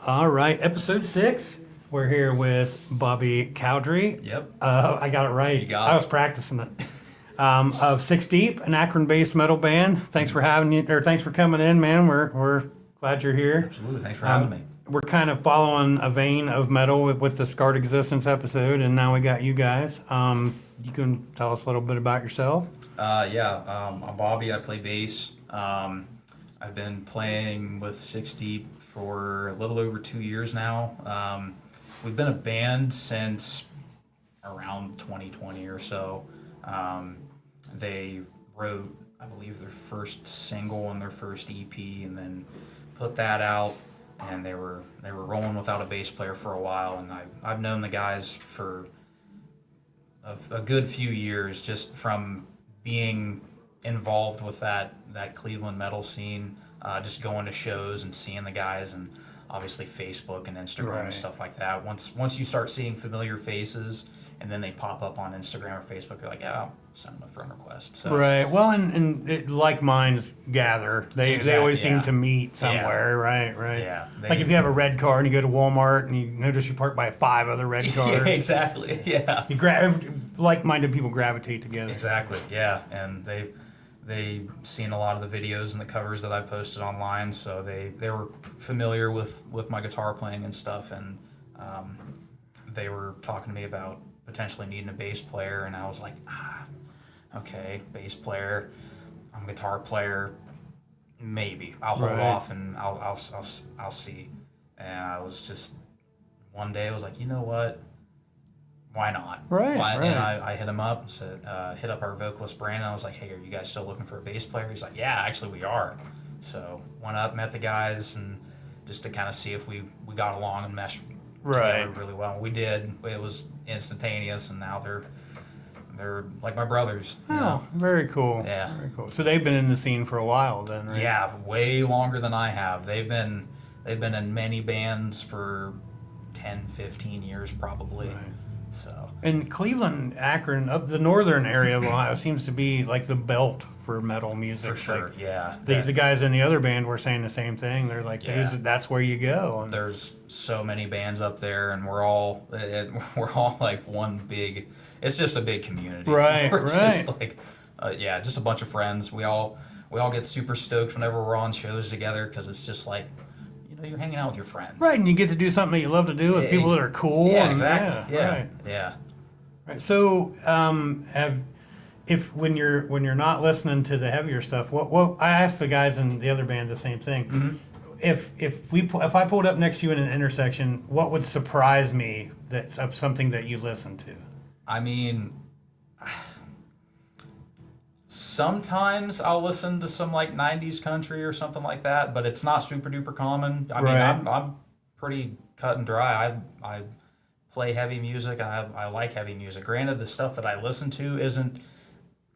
All right, episode 6. We're here with Bobby Cowdery. Yep. I got it right. You got I it. was practicing it. Of Six Deep, an Akron-based metal band. Thanks for having you, or thanks for coming in, man. We're glad you're here. Absolutely. Thanks for having me. We're kind of following a vein of metal with the Scarred Existence episode, and now we got you guys. You can tell us a little bit about yourself. I'm Bobby. I play bass. I've been playing with Six Deep for a little over 2 years now. We've been a band since around 2020 or so. They wrote, I believe, their first single and their first EP, and then put that out. And they were rolling without a bass player for a while, and I've known the guys for a good few years, just from being involved with that Cleveland metal scene, just going to shows and seeing the guys, and obviously Facebook and Instagram Right. and stuff like that. Once you start seeing familiar faces, and then they pop up on Instagram or Facebook, you're like, yeah, I'll send them a friend request. So Right. Well, and like minds gather. They always seem yeah. to meet somewhere. Right. Yeah, Like if you have a red car and you go to Walmart and you notice you park by 5 other red cars. yeah, exactly. Yeah. Like-minded people gravitate together. Exactly, yeah, and they seen a lot of the videos and the covers that I posted online, so they were familiar with my guitar playing and stuff, and they were talking to me about potentially needing a bass player, and I was like, okay, bass player, I'm a guitar player, maybe I'll hold Right. off and I'll see, and I was just one day I was like, you know what? Why not? Right. And I hit him up and said, hit up our vocalist Brandon. I was like, hey, are you guys still looking for a bass player? He's like, yeah, actually we are. So went up, met the guys, and just to kind of see if we got along and meshed Right. together really well. We did. It was instantaneous, and now they're like my brothers. You know? Oh, very cool. Yeah. Very cool. So they've been in the scene for a while then, right? Yeah, way longer than I have. They've been in many bands for 10, 15 years probably. Right. So And Cleveland, Akron, up the northern area of Ohio seems to be like the belt for metal music. for sure, Like, yeah. the guys in the other band were saying the same thing. They're like, Yeah. that's where you go. And There's so many bands up there, and we're all like one big. It's just a big community. Right, We're right. Just like, just a bunch of friends. We all get super stoked whenever we're on shows together, because it's just like, you're hanging out with your friends. Right, and you get to do something that you love to do with Yeah, people that are cool. Yeah, and- exactly. Yeah, Right. yeah. Right. So, if when you're not listening to the heavier stuff, what I asked the guys in the other band the same thing. Mm-hmm. If I pulled up next to you in an intersection, what would surprise me that's of something that you listen to? I mean, sometimes I'll listen to some like '90s country or something like that, but it's not super duper common. I mean, Right. I'm pretty cut and dry. I play heavy music. I like heavy music. Granted, the stuff that I listen to isn't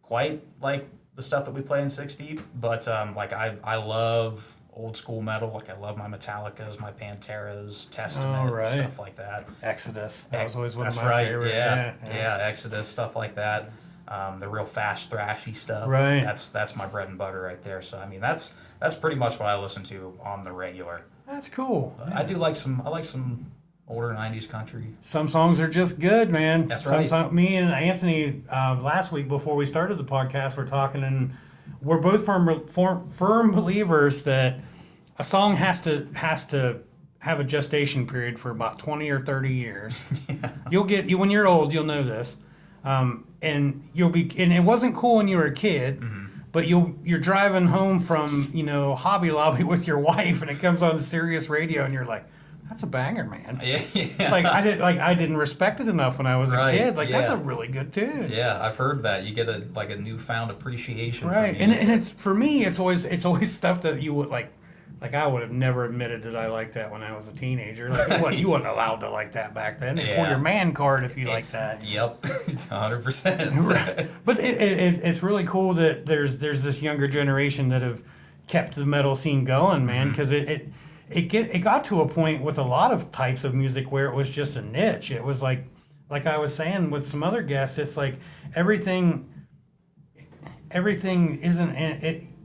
quite like the stuff that we play in Six Deep, but like I love old school metal. Like I love my Metallicas, my Panteras, Testament, Oh, right. stuff like that. Exodus. That was always one That's of my right. favorite. Yeah, Exodus, stuff like that. The real fast thrashy stuff. Right. That's my bread and butter right there. So I mean that's pretty much what I listen to on the regular. That's cool. But I like some older '90s country. Some songs are just good, man. That's Some right. me and Anthony last week before we started the podcast, we're talking, and we're both firm believers that a song has to have a gestation period for about 20 or 30 years. You'll get when you're old, you'll know this, and you'll be. And it wasn't cool when you were a kid. Mm-hmm. But you're driving home from Hobby Lobby with your wife, and it comes on Sirius Radio, and you're like, "That's a banger, man!" Yeah. I didn't respect it enough when I was Right, a kid. Like that's yeah. a really good tune. Yeah, I've heard that. You get a newfound appreciation. Right, For and music. it's for me, it's always stuff that you would like. Like I would have never admitted that I liked that when I was a teenager. Like what, you wasn't allowed to like that back then. Pull Yeah. your man card if you like It's- that. Yep, 100%. Right. But it's really cool that there's this younger generation that have kept the metal scene going, man. Because it got to a point with a lot of types of music where it was just a niche. It was like I was saying with some other guests, it's like everything isn't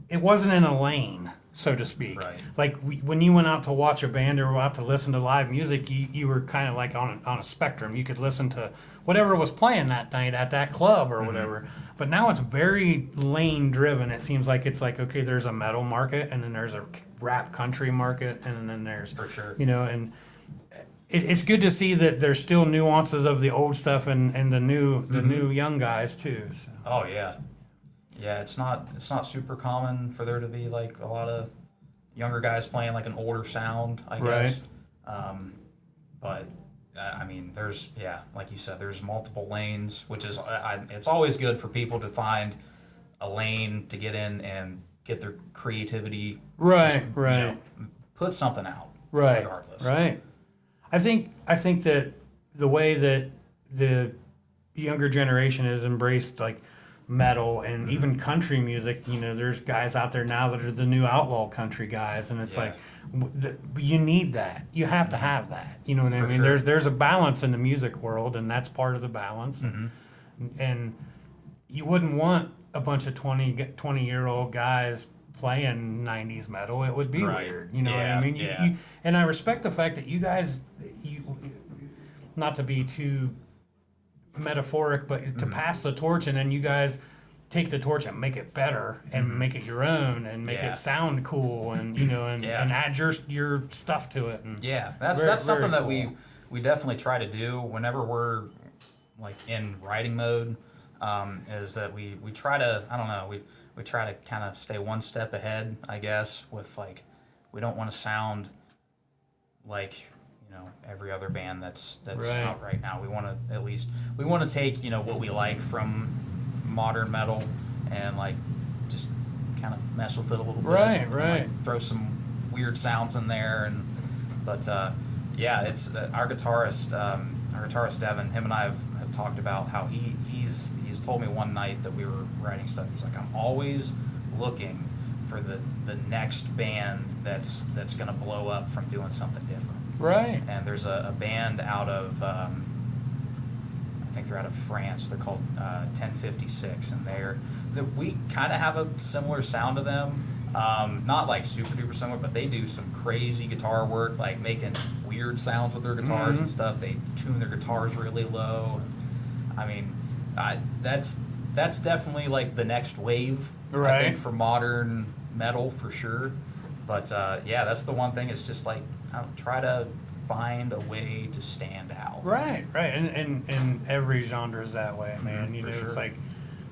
it wasn't in a lane. so to speak. Right. Like when you went out to watch a band or out to listen to live music, you were kind of like on a spectrum. You could listen to whatever was playing that night at that club or whatever. But now it's very lane driven. It seems like it's like, okay, there's a metal market, and then there's a rap country market, and then there's, For sure. and it's good to see that there's still nuances of the old stuff and the new young guys too. So. Oh yeah, yeah. It's not super common for there to be like a lot of younger guys playing like an older sound, I guess. But I mean, there's like you said, there's multiple lanes, which is it's always good for people to find a lane to get in and get their creativity. Right, just, right. Put something out. Right, Regardless. right. I think that the way that the younger generation has embraced like metal and even country music, there's guys out there now that are the new outlaw country guys, and it's Yeah. like you need that. You have to have that. You know what I For mean? sure. There's a balance in the music world, and that's part of the balance. And you wouldn't want a bunch of 20-year-old guys playing 90s metal. It would be Right. weird. You know what I Yeah, mean? yeah. And I respect the fact that you guys, not to be too metaphoric, but to pass the torch, and then you guys take the torch and make it better and make it your own and make Yeah. it sound cool and and add your stuff to it. And Yeah, that's very, that's something very that cool. we definitely try to do whenever we're like in writing mode. Is that we try to, I don't know, we try to kind of stay one step ahead, I guess, with like we don't want to sound like every other band that's Right. out right now. We want to take what we like from modern metal and like just kind of mess with it a little bit. Right, and, right. like, throw some weird sounds in there, but yeah, it's our guitarist Devin. Him and I have talked about how he's told me one night that we were writing stuff. He's like, I'm always looking for the next band that's gonna blow up from doing something different. Right. And there's a band out of I think they're out of France. They're called 1056, and we kind of have a similar sound to them. Not like super duper similar, but they do some crazy guitar work, like making weird sounds with their guitars and stuff. They tune their guitars really low. I mean, that's definitely like the next wave, I Right. think, for modern metal for sure. But yeah, that's the one thing. It's just like try to find a way to stand out. Right, right, and every genre is that way, man. For sure. It's like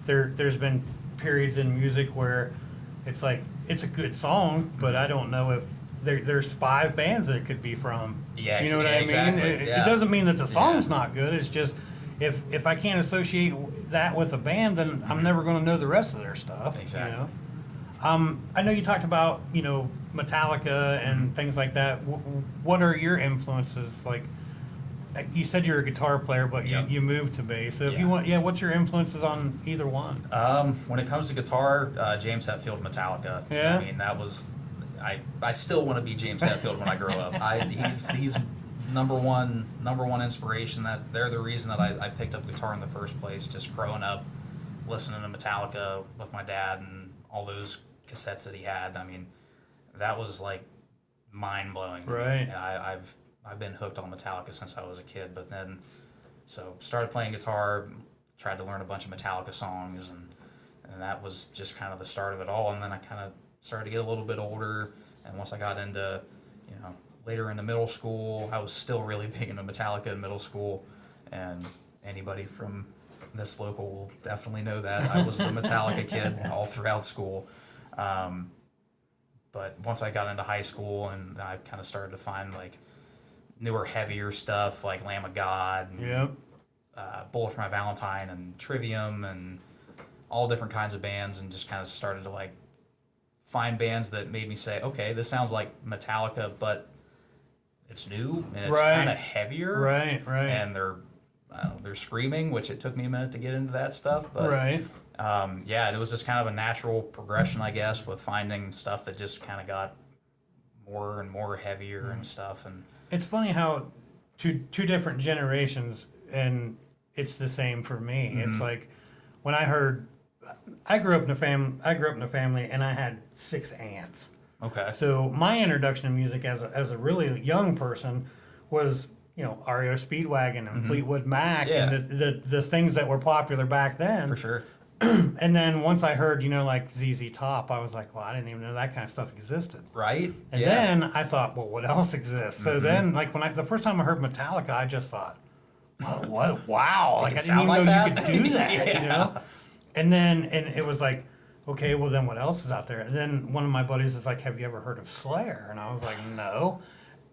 there's been periods in music where it's like it's a good song, but I don't know if there's 5 bands that it could be from. Yeah, you know what I mean. exactly, It yeah. doesn't mean that the song's Yeah. not good. It's just if I can't associate that with a band, then I'm never going to know the rest of their stuff. Exactly. I know you talked about Metallica and things like that. What are your influences? Like you said, you're a guitar player, but Yep. you moved to bass. So if Yeah. you want, what's your influences on either one? When it comes to guitar, James Hetfield, Metallica. Yeah. I mean, that was. I still want to be James Hetfield when I grow up. He's number one inspiration. That they're the reason that I picked up guitar in the first place. Just growing up, listening to Metallica with my dad and all those cassettes that he had. I mean, that was like mind blowing. Right. And I've been hooked on Metallica since I was a kid. But then, so started playing guitar, tried to learn a bunch of Metallica songs, and that was just kind of the start of it all. And then I kind of started to get a little bit older, and once I got into, later into middle school, I was still really big into Metallica in middle school, and anybody from this local will definitely know that. I was the Metallica kid all throughout school. But once I got into high school, and I kind of started to find like newer, heavier stuff like Lamb of God, and, Yep. Bullet for My Valentine, and Trivium, and all different kinds of bands, and just kind of started to like find bands that made me say, okay, this sounds like Metallica, but it's new and it's Right. kind of heavier, Right. Right. and they're screaming, which it took me a minute to get into that stuff, but right. yeah, it was just kind of a natural progression, I guess, with finding stuff that just kind of got more and more heavier and stuff. And It's funny how two different generations, and it's the same for me. It's like when I grew up in a family, and I had 6 aunts. Okay. So my introduction to music as a really young person was, REO Speedwagon and Fleetwood Mac Yeah. and the things that were popular back then. For sure. And then once I heard, like ZZ Top, I was like, well, I didn't even know that kind of stuff existed. Right? And then I thought, well, what else exists? So then, like the first time I heard Metallica, I just thought, what? Wow! Like I didn't even know you could do that. And it was like, okay, well then what else is out there? And then one of my buddies is like, have you ever heard of Slayer? And I was like, no.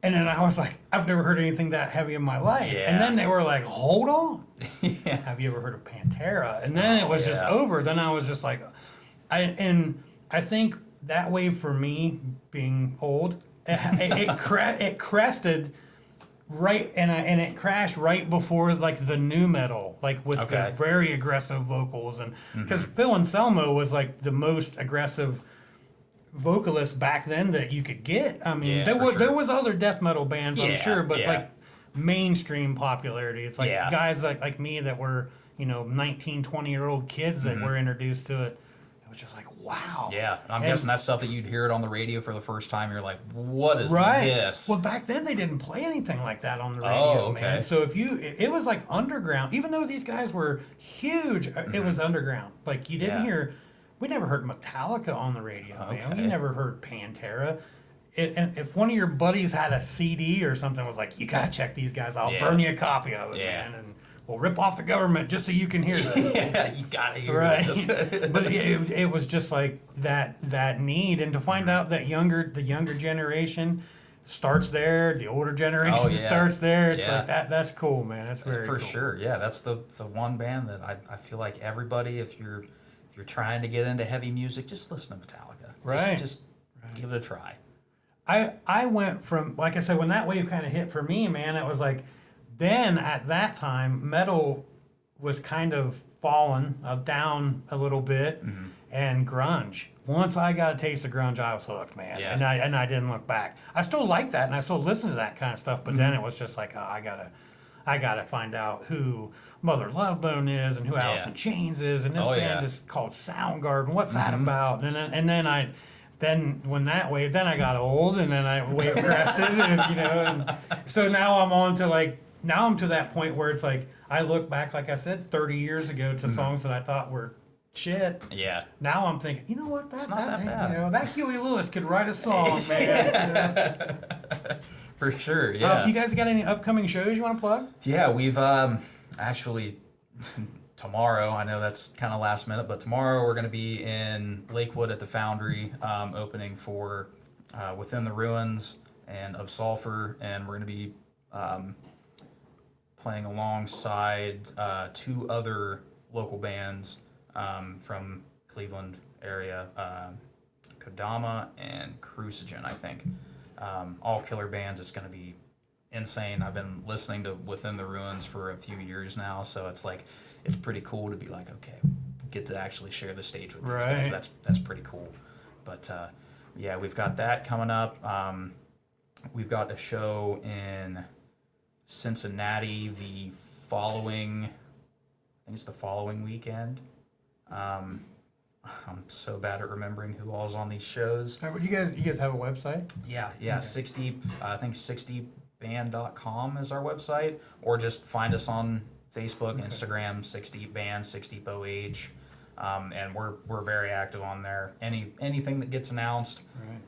And then I was like, I've never heard anything that heavy in my life. Yeah. And then they were like, hold on. Yeah. Have you ever heard of Pantera? And then it was just over. Then I was just like, I think that wave for me, being old, it crested right, and it crashed right before like the new metal, like with the very aggressive vocals, and because Phil Anselmo was like the most aggressive vocalist back then that you could get. I mean, there was other death metal bands, I'm sure, but like mainstream popularity, it's like guys like me that were 19, 20-year-old kids that were introduced to it. It was just like, wow. Yeah, I'm guessing that's stuff that you'd hear it on the radio for the first time. You're like, what is this? Well, back then they didn't play anything like that on the radio, man. So it was like underground. Even though these guys were huge, it was underground. Like you didn't hear. We never heard Metallica on the radio, man. We never heard Pantera. And if one of your buddies had a CD or something, was like, you gotta check these guys. I'll burn you a copy of it, man, and we'll rip off the government just so you can hear this. Yeah, you gotta hear this. But it was just like that need, and to find out that the younger generation starts there, the older generation starts there. It's like that's cool, man. That's very for cool. sure. Yeah, that's the one band that I feel like everybody, if you're trying to get into heavy music, just listen to Metallica. Right. Just give it a try. I went from, like I said, when that wave kind of hit for me, man, it was like, then at that time, metal was kind of fallen down a little bit, and grunge. Once I got a taste of grunge, I was hooked, man. Yeah. And I didn't look back. I still like that, and I still listen to that kind of stuff, but then it was just like, I gotta find out who Mother Love Bone is and who Alice in Chains is, and this band is called Soundgarden. What's that about? And then when that wave, then I got old, and then I wave crested, and so now I'm to that point where it's like I look back, like I said, 30 years ago to songs that I thought were shit. Yeah. Now I'm thinking, you know what? That's not that bad. That Huey Lewis could write a song, man. For sure, yeah. You guys got any upcoming shows you want to plug? Yeah, we've actually tomorrow, I know that's kind of last minute, but tomorrow we're going to be in Lakewood at the Foundry, opening for Within the Ruins and Of Sulphur, and we're going to be playing alongside two other local bands from Cleveland area, Kodama and Crucigen, I think. All killer bands. It's going to be insane. I've been listening to Within the Ruins for a few years now, so it's pretty cool to be like, okay, get to actually share the stage with these guys. That's pretty cool. But yeah, we've got that coming up. We've got a show in Cincinnati I think it's the following weekend. I'm so bad at remembering who all's on these shows. You guys have a website? Yeah. Okay. 60, I think 60band.com is our website, or just find us on Facebook, Instagram, 60 Band, 60 OH, and we're very active on there. Anything that gets announced,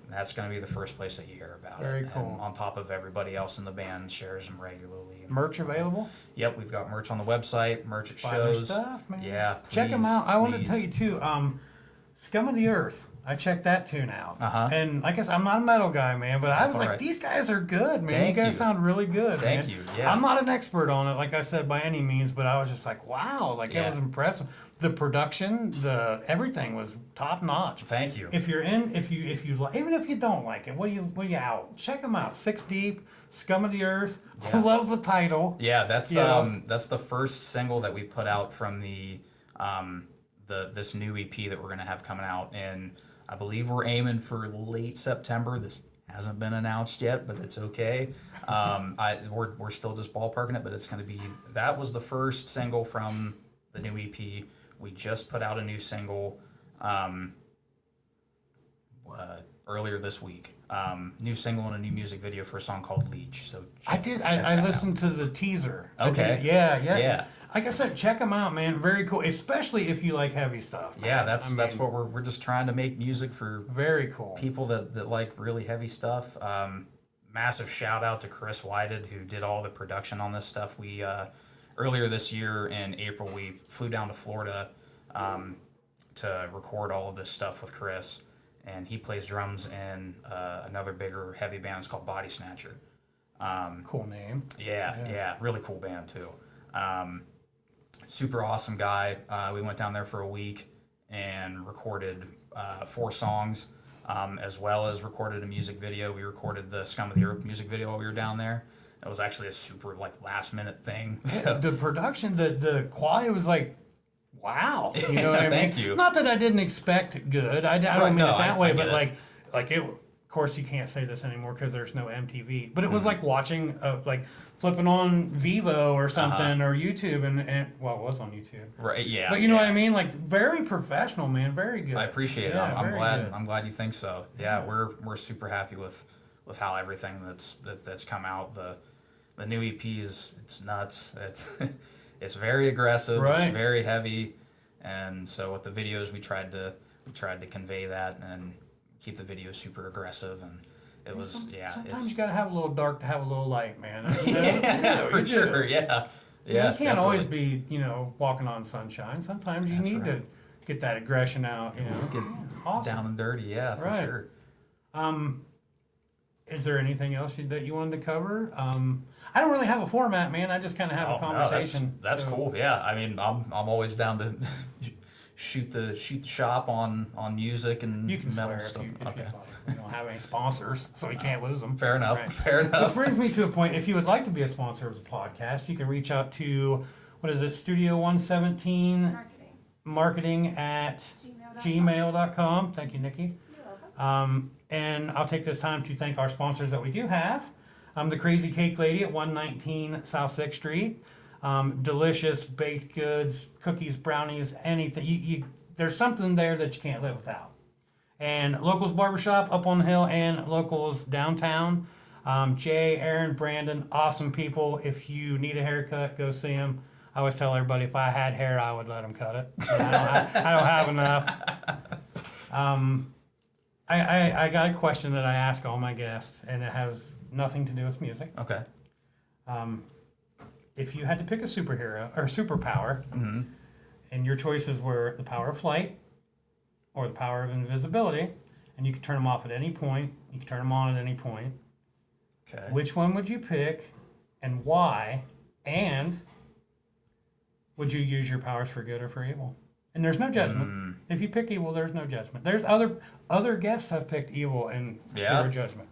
that's going to be the first place that you hear about it. Very cool. And on top of everybody else in the band shares them regularly. Merch available? Yep, we've got merch on the website, merch at Buy shows. their stuff, man. Yeah, check them out. I want to tell you too. Scum of the Earth. I checked that tune out. And like I said, I'm not a metal guy, man, but I was like, these guys are good, man. You guys sound really good. Thank you. Yeah. I'm not an expert on it, like I said, by any means, but I was just like, wow, like it was impressive. The production, everything was top notch. Thank you. If you even if you don't like it, what are you out? Check them out. Six Deep, Scum of the Earth. I love the title. Yeah, that's the first single that we put out from this new EP that we're gonna have coming out, and I believe we're aiming for late September. This hasn't been announced yet, but it's okay. We're still just ballparking it, but it's gonna be, that was the first single from the new EP. We just put out a new single earlier this week. New single and a new music video for a song called Leech. So I did. I listened to the teaser. Okay. Yeah. Like I said, check them out, man. Very cool, especially if you like heavy stuff. Man. Yeah, that's what we're just trying to make music for very cool people that like really heavy stuff. Massive shout out to Chris Whited, who did all the production on this stuff. We earlier this year in April, we flew down to Florida to record all of this stuff with Chris, and he plays drums in another bigger heavy band. It's called Body Snatcher. Cool name. Yeah, really cool band too. Super awesome guy. We went down there for a week and recorded 4 songs, as well as recorded a music video. We recorded the Scum of the Earth music video while we were down there. It was actually a super last minute thing. The production, the quality was like, wow. You know what I mean? Thank you. Not that I didn't expect good. I don't mean it that way, but like it. Of course, you can't say this anymore because there's no MTV. But it was like watching, flipping on Vivo or something or YouTube, and it was on YouTube. Right. Yeah. But you know what I mean? Like very professional, man. Very good. I appreciate it. Yeah, I'm glad. good. I'm glad you think so. Yeah, we're super happy with how everything that's come out. The new EP it's nuts. It's very aggressive. Right. It's very heavy, and so with the videos we tried to convey that and keep the video super aggressive, and it was Sometimes you gotta have a little dark to have a little light, man. for sure. Yeah. You can't definitely. always be, walking on sunshine. Sometimes you need to get that aggression out, Get Awesome. down and dirty, yeah, for Right. sure. Is there anything else that you wanted to cover? I don't really have a format, man. I just kind of have a conversation. No, that's cool. Yeah, I mean, I'm always down to shoot the shop on music and You can metal swear stuff. if you Okay. we don't have any sponsors, so we can't lose them. Fair enough. Right. Fair Which enough. brings me to a point. If you would like to be a sponsor of the podcast, you can reach out to, what is it, Studio 117 marketing at gmail.com. Thank you, Nikki. And I'll take this time to thank our sponsors that we do have. The Crazy Cake Lady at 119 South 6th Street. Delicious baked goods, cookies, brownies, anything. There's something there that you can't live without. And Locals Barbershop up on the hill and Locals downtown. Jay, Aaron, Brandon, awesome people. If you need a haircut, go see them. I always tell everybody if I had hair, I would let them cut it. But I don't have enough. I got a question that I ask all my guests, and it has nothing to do with music. Okay. If you had to pick a superhero or superpower, and your choices were the power of flight or the power of invisibility, and you could turn them off at any point, you could turn them on at any point, Okay. which one would you pick and why? And would you use your powers for good or for evil? And there's no judgment. If you pick evil, there's no judgment. There's other guests have picked evil and zero judgment.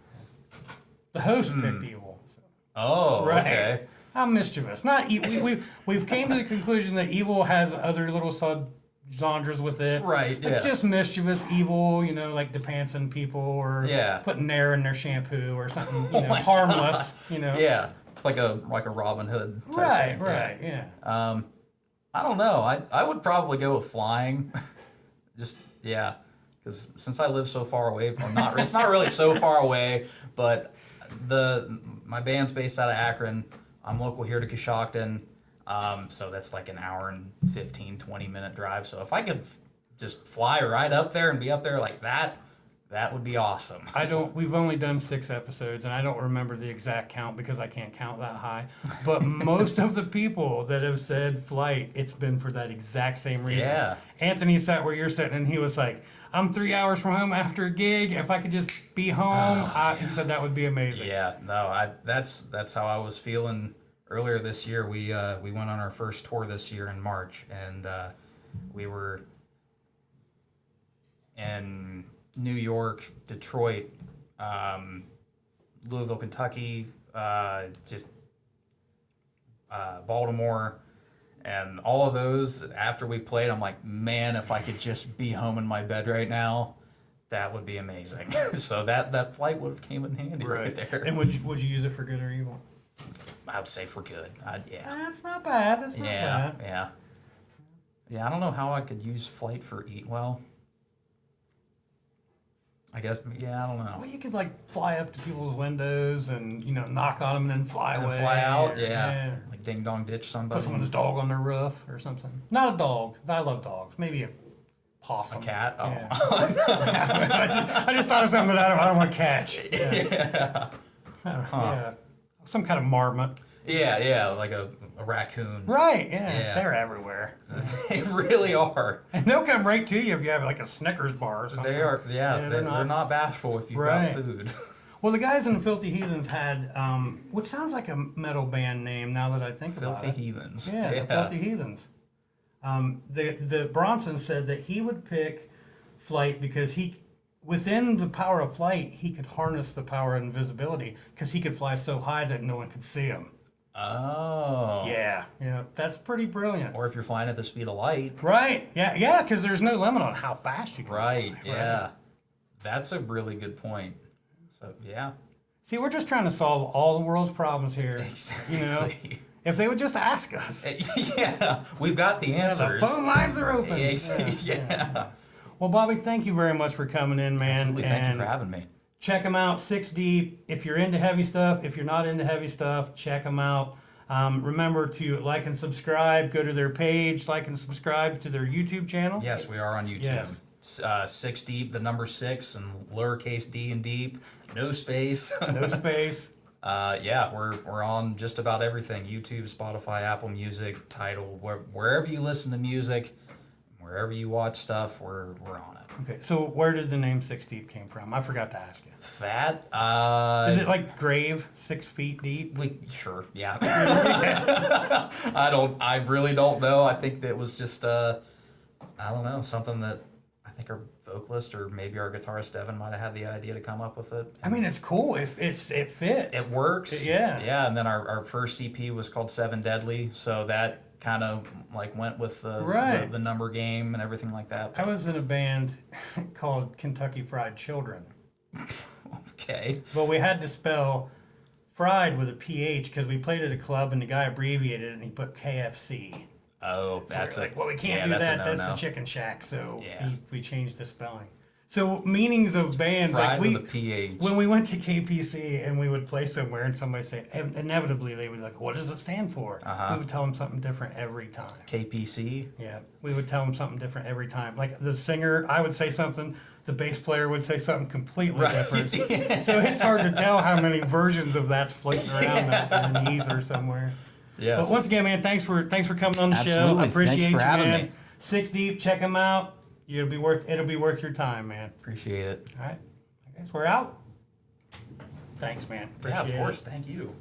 The host picked evil. So. Oh, Right. okay. How mischievous. Not we've came to the conclusion that evil has other little sub-genres with it. Right, Like yeah. just mischievous evil, like depancing people or Yeah. putting Nair in their shampoo or something, Oh my harmless, Yeah, like a Robin Hood type Right, thing. right, yeah. I don't know. I would probably go with flying. Just because since I live so far away, it's not really so far away, but my band's based out of Akron. I'm local here to Coshocton, so that's like an hour and 15, 20-minute drive. So if I could just fly right up there and be up there like that, that would be awesome. We've only done 6 episodes, and I don't remember the exact count because I can't count that high. But most of the people that have said flight, it's been for that exact same reason. Yeah. Anthony sat where you're sitting, and he was like, I'm 3 hours from home after a gig. If I could just be home, he said that would be amazing. Yeah, no, that's how I was feeling earlier this year. We went on our first tour this year in March, and we were in New York, Detroit, Louisville, Kentucky, Baltimore, and all of those. After we played, I'm like, man, if I could just be home in my bed right now, that would be amazing. So that flight would have came in handy right there. And would you use it for good or evil? I would say for good. Yeah. That's not bad. That's not bad. Yeah. I don't know how I could use flight for well. I guess, yeah, I don't know. Well, you could like fly up to people's windows and knock on them and then fly And away. fly out, or- yeah. Like ding dong ditch Put somebody. someone's dog on their roof or something. Not a dog. I love dogs. Maybe a possum. A cat? Oh. Yeah. I just thought of something that I don't want to catch. Yeah. Yeah. Some kind of marmot. Yeah, like a raccoon. Right. Yeah. Yeah. They're everywhere. They really are. And they'll come right to you if you have like a Snickers bar or something. They are, Yeah, they're not bashful if you've Right. got food. Well, the guys in Filthy Heathens had, which sounds like a metal band name now that I think about Filthy it. Heathens. Yeah, the Filthy Heathens. The Bronson said that he would pick Flight because within the power of flight, he could harness the power of invisibility because he could fly so high that no one could see him. Oh. Yeah, that's pretty brilliant. Or if you're flying at the speed of light. Right, yeah, because there's no limit on how fast you can Right, fly. yeah. That's a really good point. So, yeah. See, we're just trying to solve all the world's problems here. Exactly. If they would just ask us. Yeah, we've got the The answers. phone lines are open. Yeah. Well, Bobby, thank you very much for coming in, man. Absolutely. Thank you And for having me. check them out, Six Deep. If you're into heavy stuff, if you're not into heavy stuff, check them out. Remember to like and subscribe. Go to their page, like and subscribe to their YouTube channel. Yes, we are on YouTube. Yes. 6 Deep, the number 6, and lowercase d and deep, no space. No space. Yeah, we're on just about everything: YouTube, Spotify, Apple Music, Tidal, wherever you listen to music, wherever you watch stuff, we're on it. Okay, so where did the name Six Deep came from? I forgot to ask you. That Is it like grave, 6 feet deep? sure, yeah. I really don't know. I think that was just I don't know, something that I think our vocalist or maybe our guitarist Devin might have had the idea to come up with it. I mean, it's cool. It fits. It works. Yeah. Yeah, and then our first EP was called Seven Deadly, so that kind of like went with Right. the number game and everything like that. I was in a band called Kentucky Fried Children. Okay. But we had to spell fried with a PH because we played at a club and the guy abbreviated it and he put KFC. Oh, So that's we're like, well, we can't do that's that. a That's no-no. the Chicken Shack. So Yeah. we changed the spelling. So meanings of bands, Fried like with a PH. when we went to KPC and we would play somewhere and somebody say, inevitably they would be like, what does it stand for? Uh-huh. We would tell them something different every time. KPC. Yeah, we would tell them something different every time. Like the singer, I would say something, the bass player would say something completely different. So it's hard to tell how many versions of that's floating around underneath or somewhere. Yes. But once again, man, thanks for coming on the show. Absolutely. I appreciate Thanks for you, having man. me. Six Deep, check them out. It'll be worth your time, man. Appreciate it. All right, I guess we're out. Thanks, man. Yeah, Appreciate of course. it. Thank you.